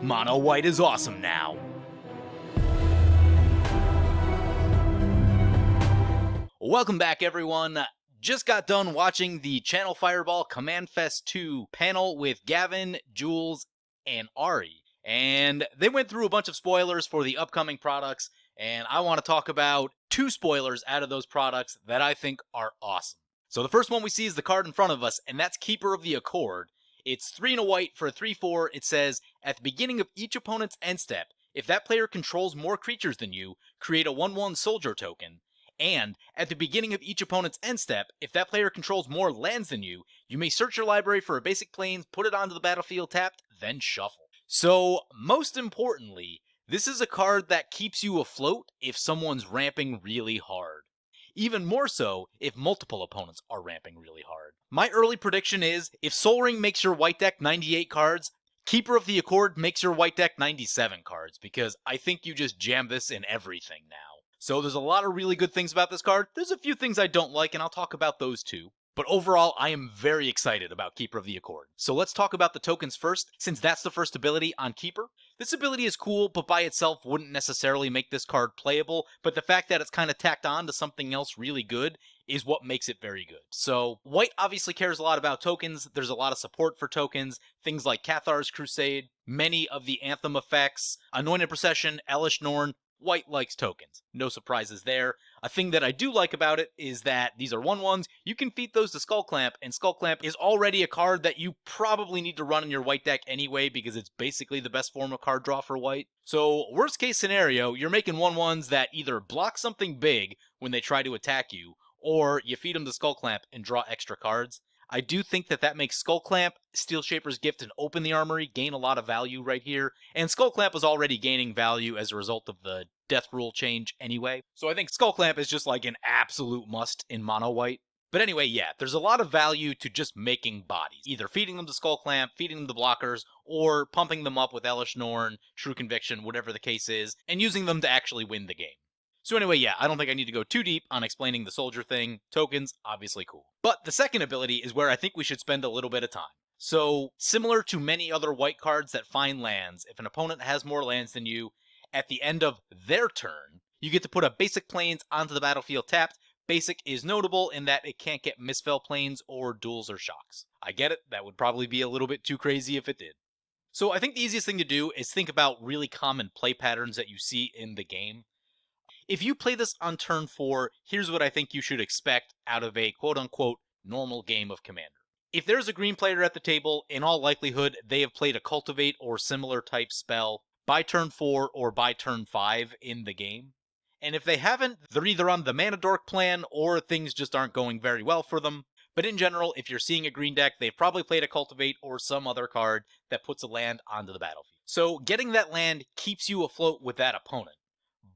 Mono White is awesome now. Welcome back, everyone. Just got done watching the Channel Fireball Command Fest 2 panel with Gavin, Jules, and Ari. And they went through a bunch of spoilers for the upcoming products, and I want to talk about 2 spoilers out of those products that I think are awesome. So the first one we see is the card in front of us, and that's Keeper of the Accord. It's 3 and a white for a 3/4. It says, at the beginning of each opponent's end step, if that player controls more creatures than you, create a 1/1 soldier token. And, at the beginning of each opponent's end step, if that player controls more lands than you, you may search your library for a basic plains, put it onto the battlefield tapped, then shuffle. So, most importantly, this is a card that keeps you afloat if someone's ramping really hard. Even more so if multiple opponents are ramping really hard. My early prediction is, if Sol Ring makes your white deck 98 cards, Keeper of the Accord makes your white deck 97 cards, because I think you just jam this in everything now. So there's a lot of really good things about this card. There's a few things I don't like, and I'll talk about those too. But overall, I am very excited about Keeper of the Accord. So let's talk about the tokens first, since that's the first ability on Keeper. This ability is cool, but by itself wouldn't necessarily make this card playable, but the fact that it's kind of tacked on to something else really good is what makes it very good. So, White obviously cares a lot about tokens. There's a lot of support for tokens, things like Cathar's Crusade, many of the Anthem effects, Anointed Procession, Elesh Norn. White likes tokens. No surprises there. A thing that I do like about it is that these are 1/1s. You can feed those to Skull Clamp, and Skull Clamp is already a card that you probably need to run in your white deck anyway because it's basically the best form of card draw for white. So, worst case scenario, you're making 1/1s that either block something big when they try to attack you, or you feed them to Skull Clamp and draw extra cards. I do think that makes Skull Clamp, Steel Shaper's Gift, and Open the Armory gain a lot of value right here, and Skull Clamp is already gaining value as a result of the Death Rule change anyway. So I think Skull Clamp is just like an absolute must in Mono White. But anyway, yeah, there's a lot of value to just making bodies. Either feeding them to Skull Clamp, feeding them to blockers, or pumping them up with Elesh Norn, True Conviction, whatever the case is, and using them to actually win the game. So anyway, yeah, I don't think I need to go too deep on explaining the soldier thing. Tokens, obviously cool. But the second ability is where I think we should spend a little bit of time. So, similar to many other white cards that find lands, if an opponent has more lands than you, at the end of their turn, you get to put a basic plains onto the battlefield tapped. Basic is notable in that it can't get misspell plains or duels or shocks. I get it, that would probably be a little bit too crazy if it did. So I think the easiest thing to do is think about really common play patterns that you see in the game. If you play this on turn 4, here's what I think you should expect out of a quote-unquote normal game of Commander. If there's a green player at the table, in all likelihood, they have played a Cultivate or similar type spell by turn 4 or by turn 5 in the game. And if they haven't, they're either on the Mana Dork plan or things just aren't going very well for them. But in general, if you're seeing a green deck, they've probably played a Cultivate or some other card that puts a land onto the battlefield. So getting that land keeps you afloat with that opponent.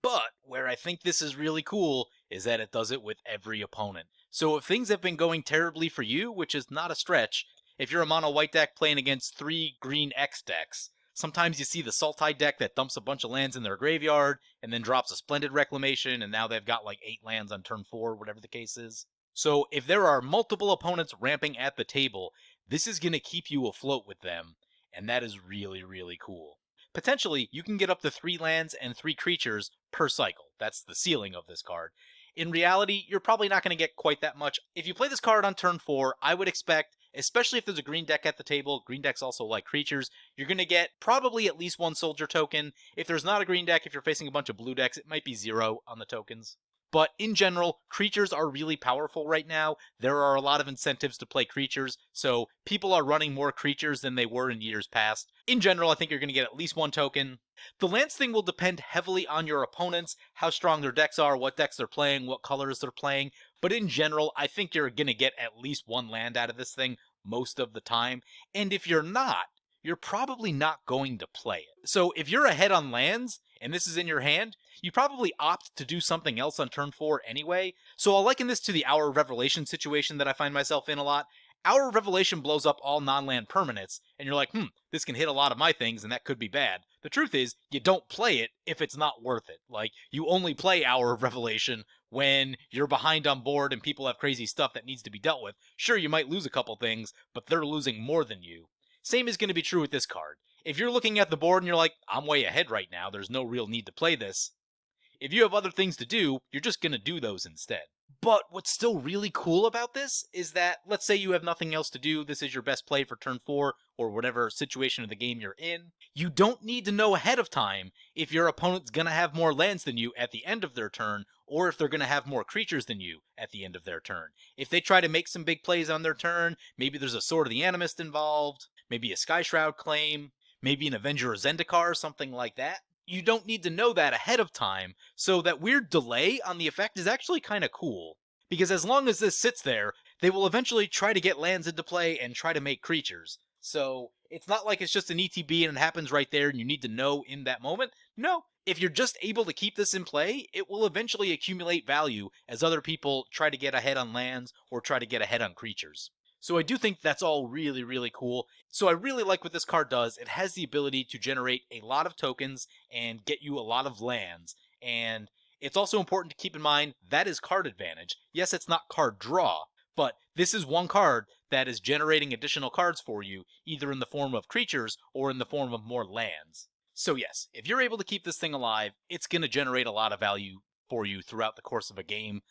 But where I think this is really cool is that it does it with every opponent. So if things have been going terribly for you, which is not a stretch, if you're a mono white deck playing against 3 green X decks, sometimes you see the Sultai deck that dumps a bunch of lands in their graveyard and then drops a Splendid Reclamation, and now they've got like 8 lands on turn 4, whatever the case is. So if there are multiple opponents ramping at the table, this is going to keep you afloat with them, and that is really, really cool. Potentially, you can get up to 3 lands and 3 creatures per cycle. That's the ceiling of this card. In reality, you're probably not going to get quite that much. If you play this card on turn 4, I would expect, especially if there's a green deck at the table, green decks also like creatures, you're going to get probably at least 1 soldier token. If there's not a green deck, if you're facing a bunch of blue decks, it might be 0 on the tokens. But in general, creatures are really powerful right now. There are a lot of incentives to play creatures, so people are running more creatures than they were in years past. In general, I think you're going to get at least 1 token. The lands thing will depend heavily on your opponents, how strong their decks are, what decks they're playing, what colors they're playing. But in general, I think you're going to get at least 1 land out of this thing most of the time. And if you're not, you're probably not going to play it. So if you're ahead on lands, and this is in your hand, you probably opt to do something else on turn 4 anyway. So I'll liken this to the Hour of Revelation situation that I find myself in a lot. Hour of Revelation blows up all non-land permanents, and you're like, this can hit a lot of my things, and that could be bad. The truth is, you don't play it if it's not worth it. Like, you only play Hour of Revelation when you're behind on board and people have crazy stuff that needs to be dealt with. Sure, you might lose a couple things, but they're losing more than you. Same is going to be true with this card. If you're looking at the board and you're like, I'm way ahead right now, there's no real need to play this. If you have other things to do, you're just going to do those instead. But what's still really cool about this is that, let's say you have nothing else to do, this is your best play for turn 4, or whatever situation of the game you're in. You don't need to know ahead of time if your opponent's going to have more lands than you at the end of their turn, or if they're going to have more creatures than you at the end of their turn. If they try to make some big plays on their turn, maybe there's a Sword of the Animist involved, maybe a Sky Shroud claim, maybe an Avenger of Zendikar, something like that. You don't need to know that ahead of time, so that weird delay on the effect is actually kind of cool. Because as long as this sits there, they will eventually try to get lands into play and try to make creatures. So it's not like it's just an ETB and it happens right there and you need to know in that moment. No, if you're just able to keep this in play, it will eventually accumulate value as other people try to get ahead on lands or try to get ahead on creatures. So I do think that's all really, really cool. So I really like what this card does. It has the ability to generate a lot of tokens and get you a lot of lands. And it's also important to keep in mind that is card advantage. Yes, it's not card draw, but this is one card that is generating additional cards for you, either in the form of creatures or in the form of more lands. So yes, if you're able to keep this thing alive, it's going to generate a lot of value for you throughout the course of a game.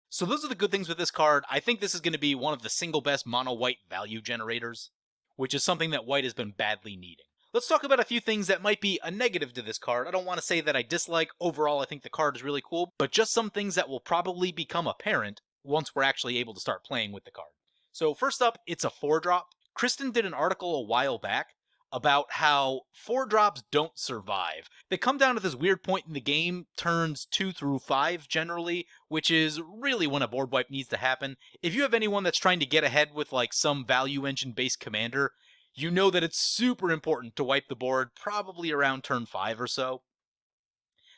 So those are the good things with this card. I think this is going to be one of the single best mono-white value generators, which is something that white has been badly needing. Let's talk about a few things that might be a negative to this card. I don't want to say that I dislike. Overall, I think the card is really cool, but just some things that will probably become apparent once we're actually able to start playing with the card. So first up, it's a 4-drop. Kristen did an article a while back about how 4-drops don't survive. They come down to this weird point in the game, turns 2 through 5 generally, which is really when a board wipe needs to happen. If you have anyone that's trying to get ahead with like some value engine based commander, you know that it's super important to wipe the board probably around turn 5 or so.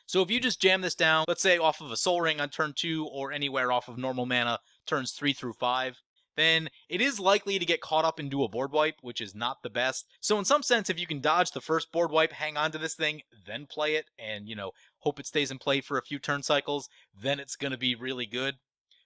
So if you just jam this down, let's say off of a Soul Ring on turn 2 or anywhere off of normal mana turns 3 through 5, then it is likely to get caught up into a board wipe, which is not the best. So in some sense, if you can dodge the first board wipe, hang on to this thing, then play it, and, hope it stays in play for a few turn cycles, then it's going to be really good.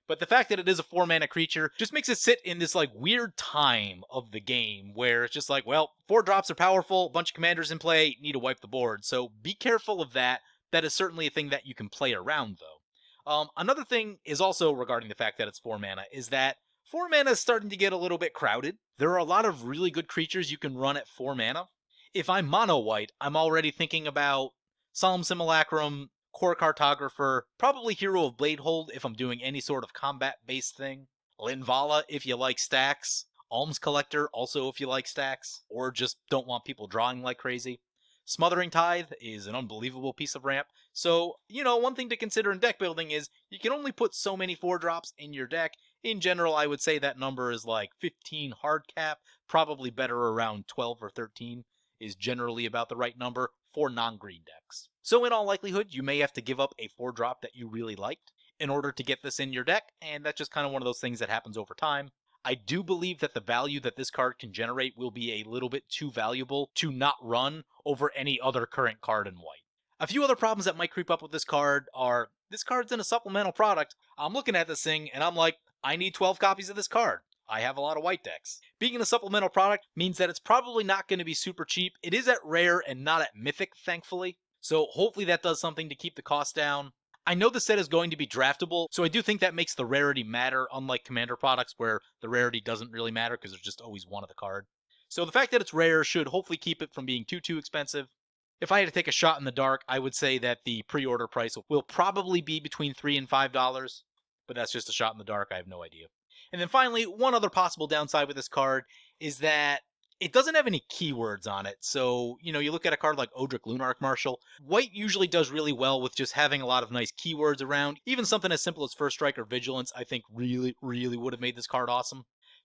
But the fact that it is a 4-mana creature just makes it sit in this, weird time of the game where it's just like, well, 4 drops are powerful, a bunch of commanders in play, need to wipe the board. So be careful of that. That is certainly a thing that you can play around, though. Another thing is also regarding the fact that it's 4 mana is that 4 mana is starting to get a little bit crowded. There are a lot of really good creatures you can run at 4 mana. If I'm mono white, I'm already thinking about Solemn Simulacrum, Core Cartographer, probably Hero of Bladehold if I'm doing any sort of combat-based thing, Linvala if you like stacks, Alms Collector also if you like stacks, or just don't want people drawing like crazy. Smothering Tithe is an unbelievable piece of ramp. So, one thing to consider in deck building is you can only put so many 4-drops in your deck. In general, I would say that number is like 15 hard cap, probably better around 12 or 13 is generally about the right number for non-green decks. So in all likelihood, you may have to give up a 4-drop that you really liked in order to get this in your deck, and that's just kind of one of those things that happens over time. I do believe that the value that this card can generate will be a little bit too valuable to not run over any other current card in white. A few other problems that might creep up with this card are, this card's in a supplemental product. I'm looking at this thing and I'm like, I need 12 copies of this card. I have a lot of white decks. Being in a supplemental product means that it's probably not going to be super cheap. It is at rare and not at mythic, thankfully. So hopefully that does something to keep the cost down. I know the set is going to be draftable, so I do think that makes the rarity matter, unlike Commander products where the rarity doesn't really matter because there's just always one of the card. So the fact that it's rare should hopefully keep it from being too expensive. If I had to take a shot in the dark, I would say that the pre-order price will probably be between $3 and $5, but that's just a shot in the dark, I have no idea. And then finally, one other possible downside with this card is that it doesn't have any keywords on it. So, you look at a card like Odric Lunarch Marshal. White usually does really well with just having a lot of nice keywords around. Even something as simple as First Strike or Vigilance, I think really would have made this card awesome.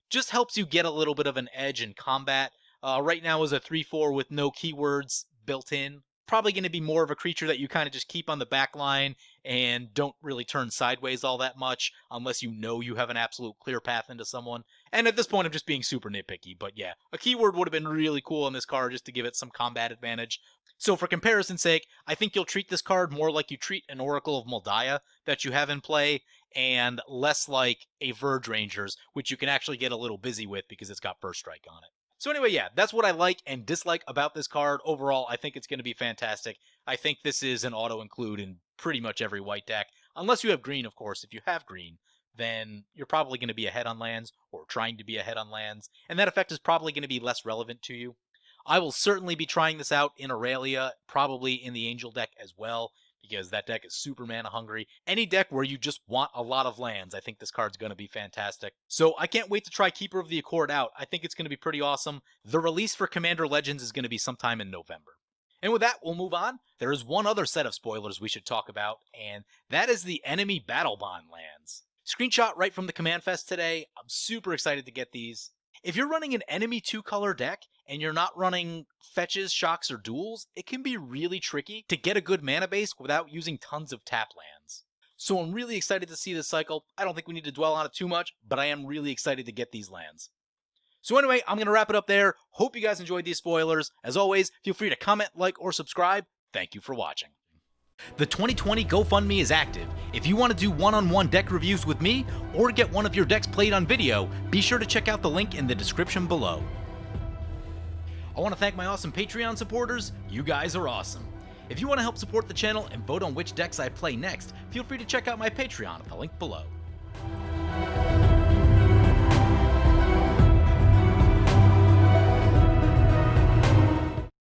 Just helps you get a little bit of an edge in combat. Right now is a 3/4 with no keywords built in. Probably going to be more of a creature that you kind of just keep on the back line and don't really turn sideways all that much unless you know you have an absolute clear path into someone. And at this point, I'm just being super nitpicky, but yeah, a keyword would have been really cool on this card just to give it some combat advantage. So for comparison's sake, I think you'll treat this card more like you treat an Oracle of Moldiah that you have in play, and less like a Verge Rangers, which you can actually get a little busy with because it's got First Strike on it. So anyway, yeah, that's what I like and dislike about this card. Overall, I think it's going to be fantastic. I think this is an auto-include in pretty much every white deck. Unless you have green, of course. If you have green, then you're probably going to be ahead on lands, or trying to be ahead on lands, and that effect is probably going to be less relevant to you. I will certainly be trying this out in Aurelia, probably in the Angel deck as well, because that deck is super mana hungry. Any deck where you just want a lot of lands, I think this card's going to be fantastic. So I can't wait to try Keeper of the Accord out. I think it's going to be pretty awesome. The release for Commander Legends is going to be sometime in November. And with that, we'll move on. There is one other set of spoilers we should talk about, and that is the enemy Battlebond lands. Screenshot right from the Command Fest today. I'm super excited to get these. If you're running an enemy 2-color deck and you're not running fetches, shocks, or duels, it can be really tricky to get a good mana base without using tons of tap lands. So I'm really excited to see this cycle. I don't think we need to dwell on it too much, but I am really excited to get these lands. So anyway, I'm going to wrap it up there. Hope you guys enjoyed these spoilers. As always, feel free to comment, like, or subscribe. Thank you for watching. The 2020 GoFundMe is active. If you want to do one-on-one deck reviews with me, or get one of your decks played on video, be sure to check out the link in the description below. I want to thank my awesome Patreon supporters. You guys are awesome. If you want to help support the channel and vote on which decks I play next, feel free to check out my Patreon at the link below.